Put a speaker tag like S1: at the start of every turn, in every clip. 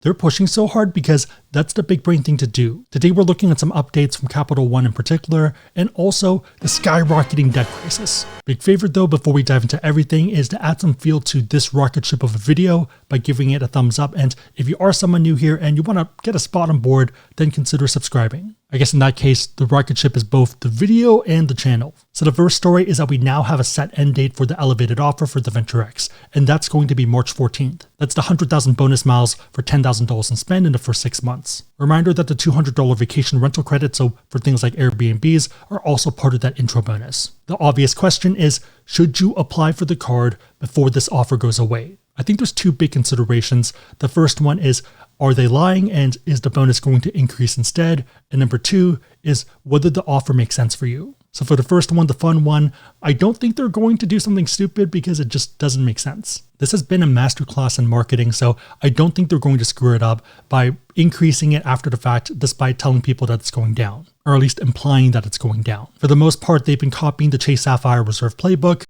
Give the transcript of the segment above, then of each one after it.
S1: They're pushing so hard because that's the big brain thing to do. Today we're looking at some updates from Capital One in particular, and also the skyrocketing debt crisis. Big favorite though, before we dive into everything, is to add some feel to this rocket ship of a video by giving it a thumbs up, and if you are someone new here and you want to get a spot on board, then consider subscribing. I guess in that case, the rocket ship is both the video and the channel. So the first story is that we now have a set end date for the elevated offer for the Venture X, and that's going to be March 14th. That's the 100,000 bonus miles for $10,000 in spend in the first 6 months. Reminder that the $200 vacation rental credit, so for things like Airbnbs, are also part of that intro bonus. The obvious question is, should you apply for the card before this offer goes away? I think there's two big considerations. The first one is, are they lying, and is the bonus going to increase instead? And number two is whether the offer makes sense for you. So for the first one, the fun one, I don't think they're going to do something stupid because it just doesn't make sense. This has been a masterclass in marketing, so I don't think they're going to screw it up by increasing it after the fact despite telling people that it's going down, or at least implying that it's going down. For the most part, they've been copying the Chase Sapphire Reserve playbook.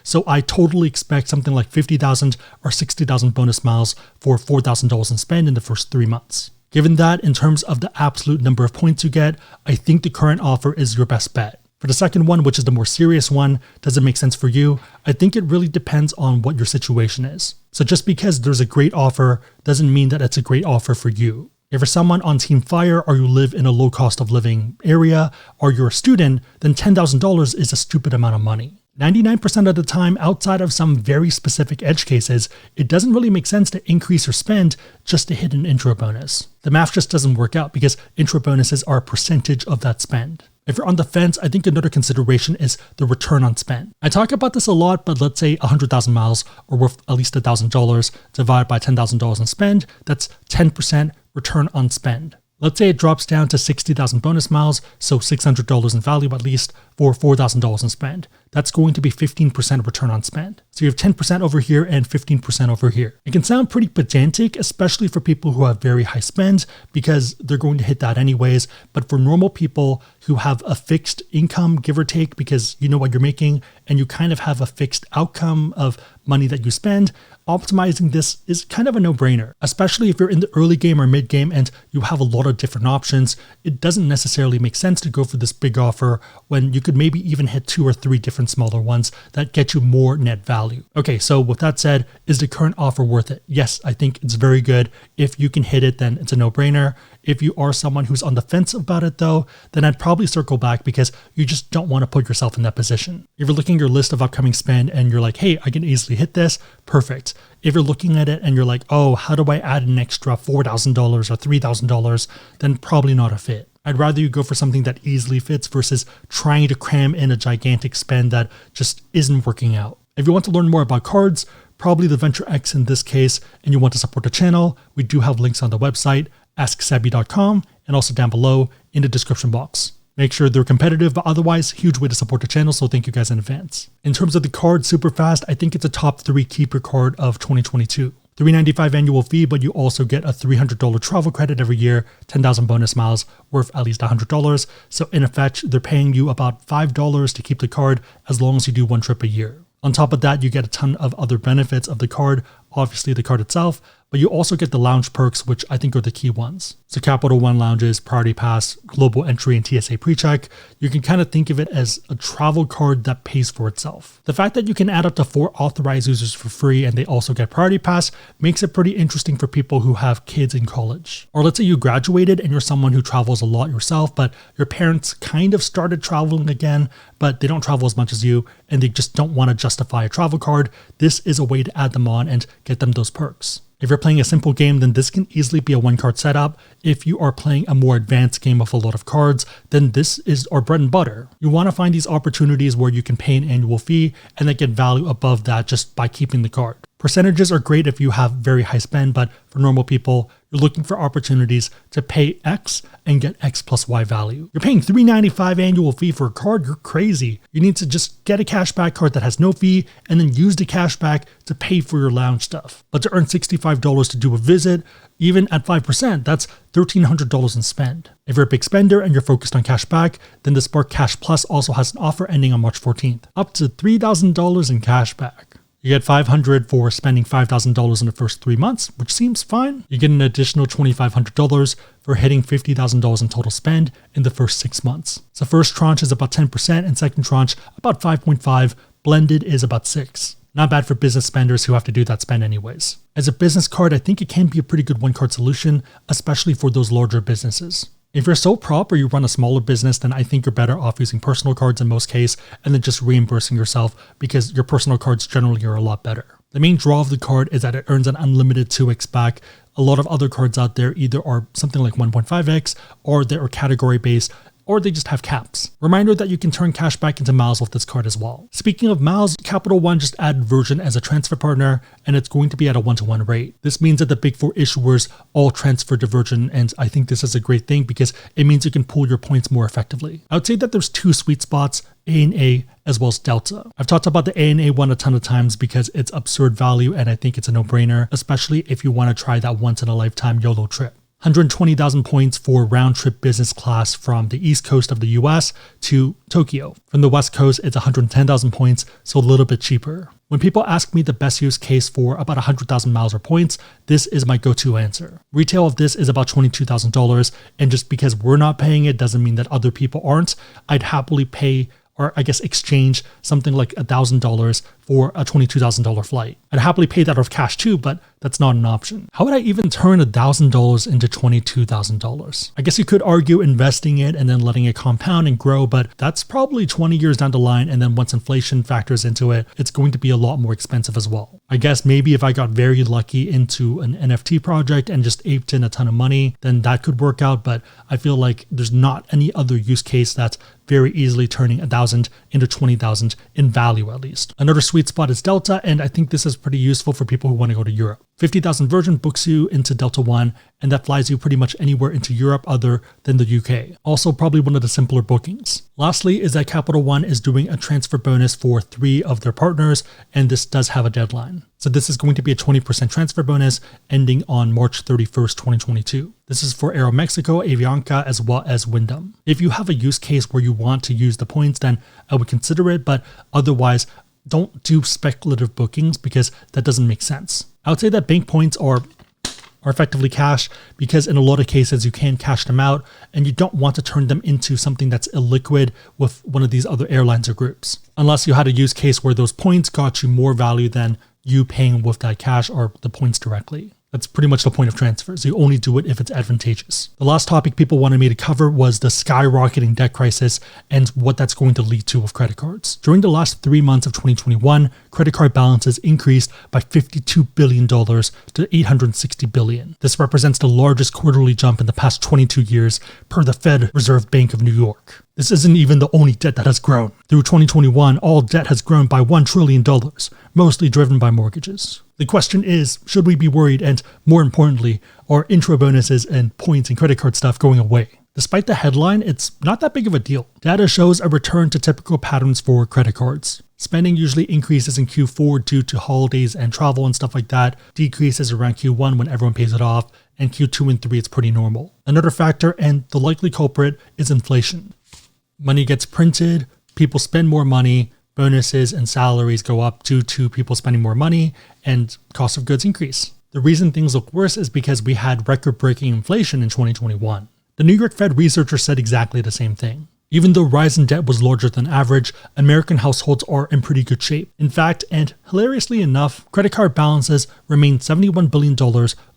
S1: So I totally expect something like 50,000 or 60,000 bonus miles for $4,000 in spend in the first 3 months. Given that, in terms of the absolute number of points you get, I think the current offer is your best bet. For the second one, which is the more serious one, does it make sense for you? I think it really depends on what your situation is. So just because there's a great offer doesn't mean that it's a great offer for you. If you're someone on Team FIRE, or you live in a low cost of living area, or you're a student, then $10,000 is a stupid amount of money. 99% of the time, outside of some very specific edge cases, it doesn't really make sense to increase your spend just to hit an intro bonus. The math just doesn't work out because intro bonuses are a percentage of that spend. If you're on the fence, I think another consideration is the return on spend. I talk about this a lot, but let's say 100,000 miles are worth at least $1,000 divided by $10,000 in spend, that's 10% return on spend. Let's say it drops down to 60,000 bonus miles, so $600 in value at least for $4,000 in spend. That's going to be 15% return on spend. So you have 10% over here and 15% over here. It can sound pretty pedantic, especially for people who have very high spend because they're going to hit that anyways. But for normal people who have a fixed income, give or take, because you know what you're making and you kind of have a fixed outcome of money that you spend, optimizing this is kind of a no-brainer, especially if you're in the early game or mid game and you have a lot of different options. It doesn't necessarily make sense to go for this big offer when you could maybe even hit 2 or 3 different smaller ones that get you more net value. Okay, so with that said, is the current offer worth it? Yes, I think it's very good. If you can hit it, then it's a no-brainer. If you are someone who's on the fence about it though, then I'd probably circle back because you just don't want to put yourself in that position. If you're looking at your list of upcoming spend and you're like, hey, I can easily hit this, perfect. If you're looking at it and you're like, oh, how do I add an extra $4,000 or $3,000, then probably not a fit. I'd rather you go for something that easily fits versus trying to cram in a gigantic spend that just isn't working out. If you want to learn more about cards, probably the Venture X in this case, and you want to support the channel, we do have links on the website, AskSebby.com, and also down below in the description box. Make sure they're competitive, but otherwise, huge way to support the channel, so thank you guys in advance. In terms of the card, super fast, I think it's a top 3 keeper card of 2022. $395 annual fee, but you also get a $300 travel credit every year, 10,000 bonus miles worth at least $100. So in effect, they're paying you about $5 to keep the card as long as you do 1 trip a year. On top of that, you get a ton of other benefits of the card, obviously the card itself, but you also get the lounge perks, which I think are the key ones. So Capital One lounges, Priority Pass, Global Entry, and TSA PreCheck. You can kind of think of it as a travel card that pays for itself. The fact that you can add up to 4 authorized users for free and they also get Priority Pass makes it pretty interesting for people who have kids in college. Or let's say you graduated and you're someone who travels a lot yourself, but your parents kind of started traveling again, but they don't travel as much as you and they just don't want to justify a travel card. This is a way to add them on and get them those perks. If you're playing a simple game, then this can easily be a 1-card setup. If you are playing a more advanced game of a lot of cards, then this is our bread and butter. You want to find these opportunities where you can pay an annual fee and then get value above that just by keeping the card. Percentages are great if you have very high spend, but for normal people, you're looking for opportunities to pay X and get X plus Y value. You're paying $395 annual fee for a card, you're crazy. You need to just get a cashback card that has no fee and then use the cashback to pay for your lounge stuff. But to earn $65 to do a visit, even at 5%, that's $1,300 in spend. If you're a big spender and you're focused on cashback, then the Spark Cash Plus also has an offer ending on March 14th, up to $3,000 in cashback. You get $500 for spending $5,000 in the first 3 months, which seems fine. You get an additional $2,500 for hitting $50,000 in total spend in the first 6 months. So first tranche is about 10% and second tranche about 5.5, blended is about 6. Not bad for business spenders who have to do that spend anyways. As a business card, I think it can be a pretty good one-card solution, especially for those larger businesses. If you're sole prop or you run a smaller business, then I think you're better off using personal cards in most cases and then just reimbursing yourself because your personal cards generally are a lot better. The main draw of the card is that it earns an unlimited 2x back. A lot of other cards out there either are something like 1.5x or they are category based, or they just have caps. Reminder that you can turn cash back into miles with this card as well. Speaking of miles, Capital One just added Virgin as a transfer partner, and it's going to be at a 1-to-1 rate. This means that the big four issuers all transfer to Virgin, and I think this is a great thing because it means you can pool your points more effectively. I would say that there's two sweet spots, A&A as well as Delta. I've talked about the A&A one a ton of times because it's absurd value, and I think it's a no-brainer, especially if you want to try that once-in-a-lifetime YOLO trip. 120,000 points for round-trip business class from the east coast of the US to Tokyo. From the west coast, it's 110,000 points, so a little bit cheaper. When people ask me the best use case for about 100,000 miles or points, this is my go-to answer. Retail of this is about $22,000, and just because we're not paying it doesn't mean that other people aren't. I'd happily pay, or I guess exchange, something like $1,000 for a $22,000 flight. I'd happily pay that off cash too, but that's not an option. How would I even turn $1,000 into $22,000? I guess you could argue investing it and then letting it compound and grow, but that's probably 20 years down the line, and then once inflation factors into it, it's going to be a lot more expensive as well. I guess maybe if I got very lucky into an NFT project and just aped in a ton of money, then that could work out, but I feel like there's not any other use case that's very easily turning 1,000 into 20,000 in value at least. Another sweet spot is Delta, and I think this is pretty useful for people who want to go to Europe. 50,000 Virgin books you into Delta One, and that flies you pretty much anywhere into Europe other than the UK. Also probably one of the simpler bookings. Lastly is that Capital One is doing a transfer bonus for 3 of their partners, and this does have a deadline. So this is going to be a 20% transfer bonus ending on March 31st, 2022. This is for Aeromexico, Avianca, as well as Wyndham. If you have a use case where you want to use the points, then I would consider it, but otherwise, don't do speculative bookings because that doesn't make sense. I would say that bank points are effectively cash because in a lot of cases you can cash them out and you don't want to turn them into something that's illiquid with one of these other airlines or groups. Unless you had a use case where those points got you more value than you paying with that cash or the points directly. That's pretty much the point of transfers. You only do it if it's advantageous. The last topic people wanted me to cover was the skyrocketing debt crisis and what that's going to lead to with credit cards. During the last 3 months of 2021, credit card balances increased by $52 billion to $860 billion. This represents the largest quarterly jump in the past 22 years per the Fed Reserve Bank of New York. This isn't even the only debt that has grown. Through 2021, all debt has grown by $1 trillion, mostly driven by mortgages. The question is, should we be worried, and more importantly, are intro bonuses and points and credit card stuff going away? Despite the headline, it's not that big of a deal. Data shows a return to typical patterns for credit cards. Spending usually increases in Q4 due to holidays and travel and stuff like that, decreases around Q1 when everyone pays it off, and Q2 and 3 it's pretty normal. Another factor, and the likely culprit, is inflation. Money gets printed, people spend more money, bonuses and salaries go up due to people spending more money, and cost of goods increase. The reason things look worse is because we had record-breaking inflation in 2021. The New York Fed researcher said exactly the same thing. Even though rise in debt was larger than average, American households are in pretty good shape. In fact, and hilariously enough, credit card balances remain $71 billion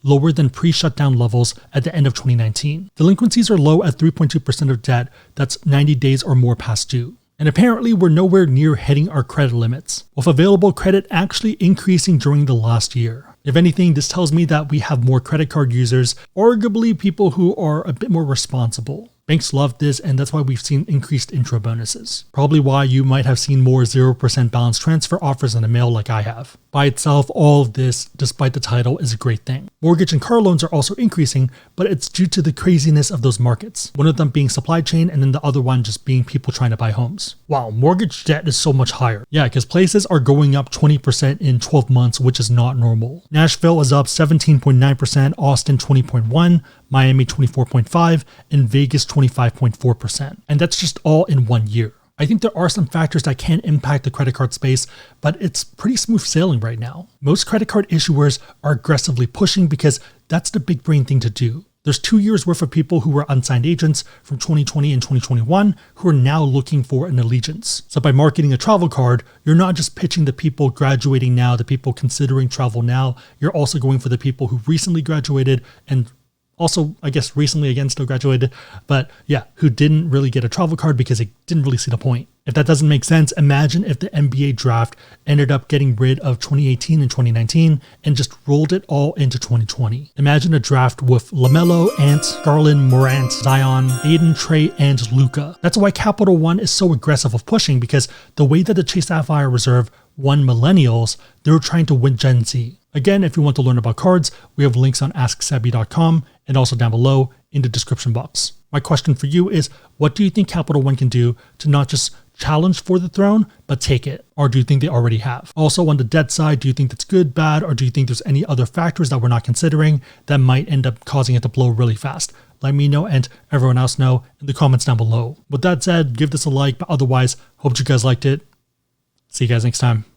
S1: lower than pre-shutdown levels at the end of 2019. Delinquencies are low at 3.2% of debt that's 90 days or more past due. And apparently we're nowhere near hitting our credit limits, with available credit actually increasing during the last year. If anything, this tells me that we have more credit card users, arguably people who are a bit more responsible. Banks love this, and that's why we've seen increased intro bonuses. Probably why you might have seen more 0% balance transfer offers in the mail like I have. By itself, all of this, despite the title, is a great thing. Mortgage and car loans are also increasing, but it's due to the craziness of those markets. One of them being supply chain, and then the other one just being people trying to buy homes. Wow, mortgage debt is so much higher. Yeah, because places are going up 20% in 12 months, which is not normal. Nashville is up 17.9%, Austin 20.1%, Miami 24.5%, and Vegas 25.4%. And that's just all in 1 year. I think there are some factors that can impact the credit card space, but it's pretty smooth sailing right now. Most credit card issuers are aggressively pushing because that's the big brain thing to do. There's 2 years worth of people who were unsigned agents from 2020 and 2021 who are now looking for an allegiance. So by marketing a travel card, you're not just pitching the people graduating now, the people considering travel now, you're also going for the people who recently graduated and also, I guess recently again still graduated, but yeah, who didn't really get a travel card because they didn't really see the point. If that doesn't make sense, imagine if the NBA draft ended up getting rid of 2018 and 2019 and just rolled it all into 2020. Imagine a draft with LaMelo, Ant, Garland, Morant, Zion, Aiden, Trey, and Luka. That's why Capital One is so aggressive of pushing, because the way that the Chase Sapphire Reserve won millennials, they were trying to win Gen Z. Again, if you want to learn about cards, we have links on AskSebby.com and also down below in the description box. My question for you is, what do you think Capital One can do to not just challenge for the throne, but take it? Or do you think they already have? Also, on the debt side, do you think that's good, bad, or do you think there's any other factors that we're not considering that might end up causing it to blow really fast? Let me know and everyone else know in the comments down below. With that said, give this a like, but otherwise, hope you guys liked it. See you guys next time.